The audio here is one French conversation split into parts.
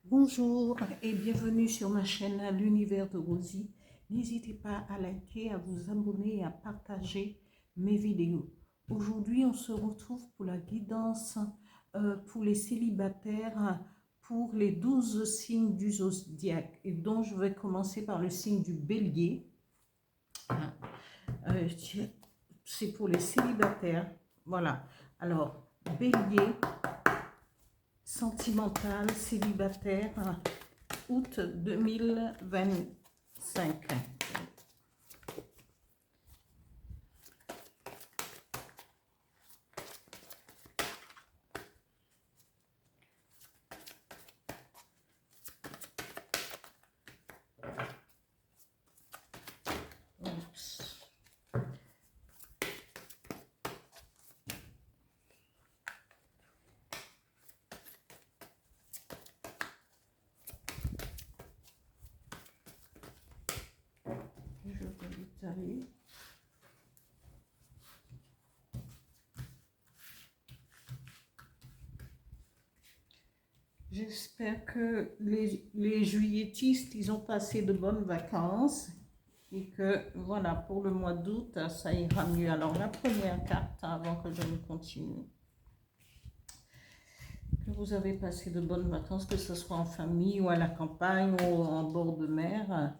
Bonjour et bienvenue sur ma chaîne L'Univers de Rosie. N'hésitez pas à liker, à vous abonner et à partager mes vidéos. Aujourd'hui, on se retrouve pour la guidance pour les célibataires pour les 12 signes du zodiaque. Et donc, je vais commencer par le signe du Bélier. C'est pour les célibataires. Voilà. Alors, Bélier, sentimental, célibataire, août 2025. Oups. Je vais l'étaler. J'espère que les juilletistes, ils ont passé de bonnes vacances et que, voilà, pour le mois d'août, ça ira mieux. Alors, la première carte, avant que je ne continue, que vous avez passé de bonnes vacances, que ce soit en famille ou à la campagne ou en bord de mer.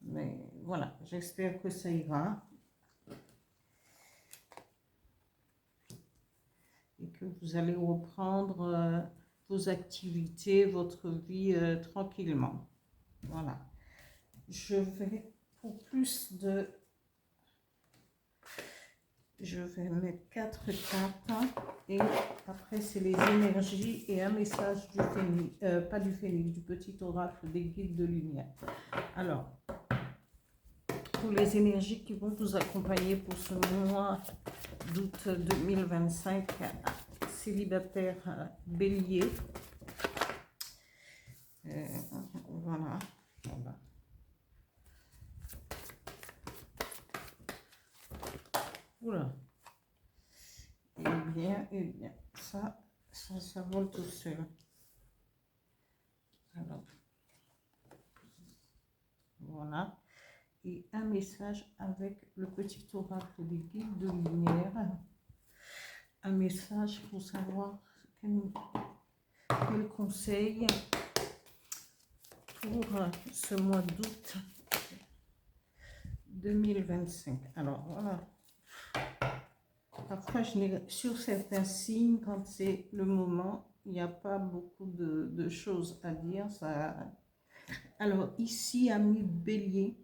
Mais voilà, j'espère que ça ira. Et que vous allez reprendre vos activités, votre vie tranquillement. Voilà. Je vais pour plus de... Je vais mettre 4 cartes et après c'est les énergies et un message du phénix, pas du phénix, du petit oracle des guides de lumière. Alors, pour les énergies qui vont vous accompagner pour ce mois d'août 2025, célibataire Bélier. Voilà. Voilà. Oula. Eh bien, ça vole tout seul. Alors, voilà. Et un message avec le petit oracle des guides de lumière. Un message pour savoir quel conseil pour ce mois d'août 2025. Alors, voilà. Parfois, sur certains signes, quand c'est le moment, il n'y a pas beaucoup de choses à dire. Alors, ici, ami Bélier,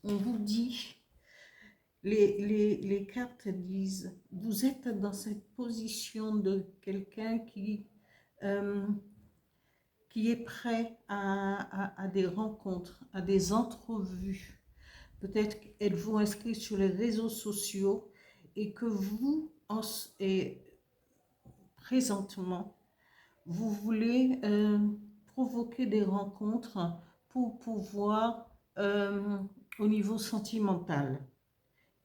on vous dit, les cartes disent, vous êtes dans cette position de quelqu'un qui est prêt à des rencontres, à des entrevues. Peut-être êtes-vous inscrit sur les réseaux sociaux et que vous, présentement, vous voulez provoquer des rencontres pour pouvoir, au niveau sentimental,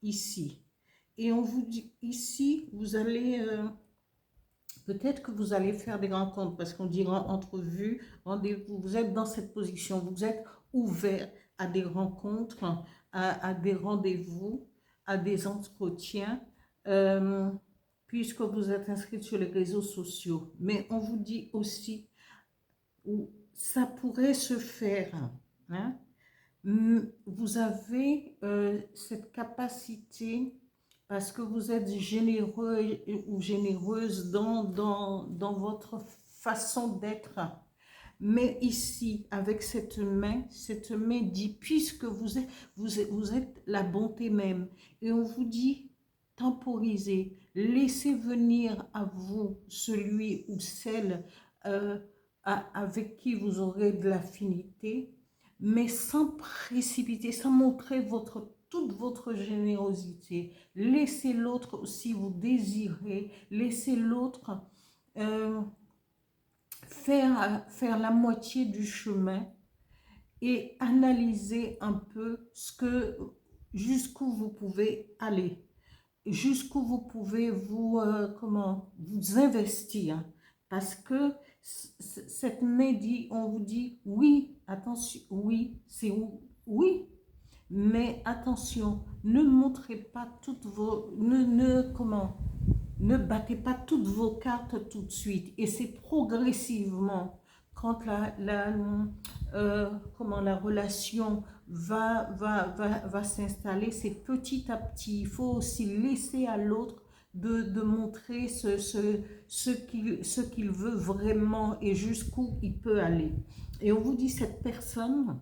ici. Et on vous dit, ici, vous allez, peut-être que vous allez faire des rencontres, parce qu'on dit entrevue, rendez-vous, vous êtes dans cette position, vous êtes ouvert à des rencontres, à des rendez-vous, à des entretiens, puisque vous êtes inscrit sur les réseaux sociaux. Mais on vous dit aussi où ça pourrait se faire. Hein? Vous avez cette capacité, parce que vous êtes généreux ou généreuse dans votre façon d'être. Mais ici, avec cette main dit, puisque vous êtes la bonté même, et on vous dit, temporisez, laissez venir à vous celui ou celle avec qui vous aurez de l'affinité, mais sans précipiter, sans montrer toute votre générosité. Laissez l'autre, si vous désirez, laissez l'autre faire la moitié du chemin et analyser un peu jusqu'où vous pouvez aller, jusqu'où vous pouvez vous investir, parce que Cette main dit, on vous dit, oui, attention, oui, c'est oui, mais attention, ne montrez pas toutes vos, ne battez pas toutes vos cartes tout de suite. Et c'est progressivement, quand la relation va s'installer, c'est petit à petit. Il faut aussi laisser à l'autre de montrer ce qu'il veut vraiment et jusqu'où il peut aller. Et on vous dit, cette personne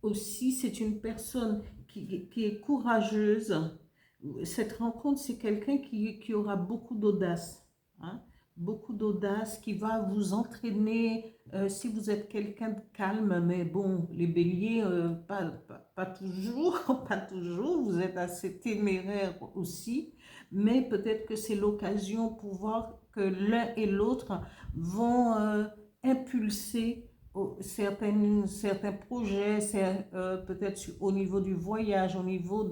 aussi, c'est une personne qui est courageuse. Cette rencontre, c'est quelqu'un qui aura beaucoup d'audace, hein? Beaucoup d'audace, qui va vous entraîner, si vous êtes quelqu'un de calme, mais bon, les béliers, pas toujours, pas toujours, vous êtes assez téméraire aussi, mais peut-être que c'est l'occasion pour voir que l'un et l'autre vont impulser certains projets, peut-être au niveau du voyage, au niveau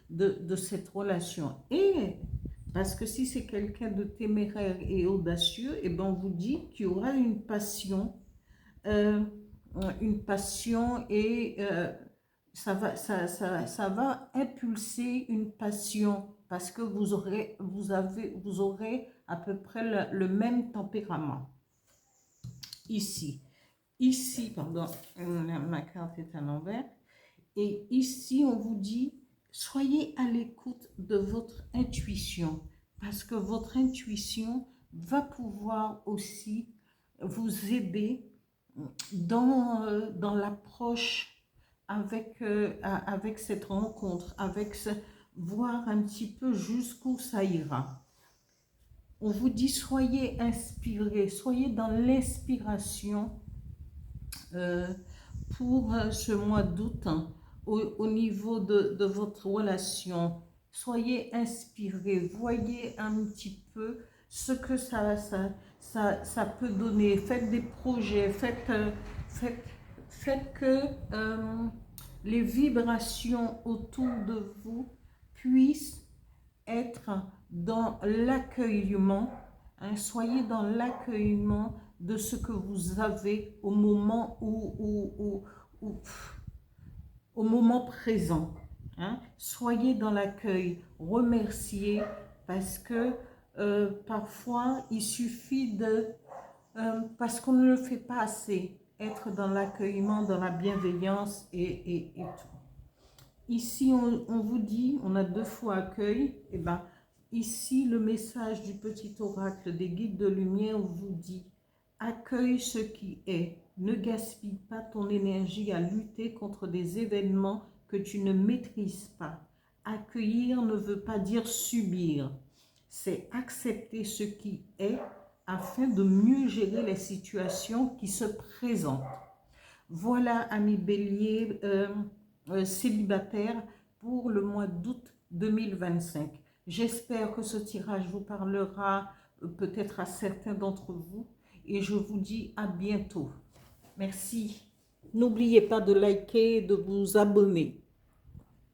de cette relation. Et parce que si c'est quelqu'un de téméraire et audacieux, et ben on vous dit qu'il y aura euh, une passion et ça va impulser une passion parce que vous aurez à peu près le même tempérament. Ici, pardon, ma carte est à l'envers. Et ici, on vous dit, soyez à l'écoute de votre intuition, parce que votre intuition va pouvoir aussi vous aider dans l'approche avec cette rencontre, voir un petit peu jusqu'où ça ira. On vous dit, soyez inspirés, soyez dans l'inspiration pour ce mois d'août, hein, au niveau de votre relation. Soyez inspirés, voyez un petit peu ce que ça peut donner. Faites des projets, faites que les vibrations autour de vous puissent être dans l'accueillement, hein, soyez dans l'accueillement de ce que vous avez au moment au moment présent, hein. Soyez dans l'accueil, remerciez, parce que parfois il suffit parce qu'on ne le fait pas assez, être dans l'accueillement, dans la bienveillance et tout. Ici, on vous dit, on a 2 fois accueil, et ben ici, le message du petit oracle des guides de lumière vous dit, accueille ce qui est, ne gaspille pas ton énergie à lutter contre des événements que tu ne maîtrises pas. Accueillir ne veut pas dire subir, c'est accepter ce qui est afin de mieux gérer les situations qui se présentent. Voilà, amis béliers, célibataires, pour le mois d'août 2025. J'espère que ce tirage vous parlera peut-être à certains d'entre vous et je vous dis à bientôt. Merci. N'oubliez pas de liker et de vous abonner.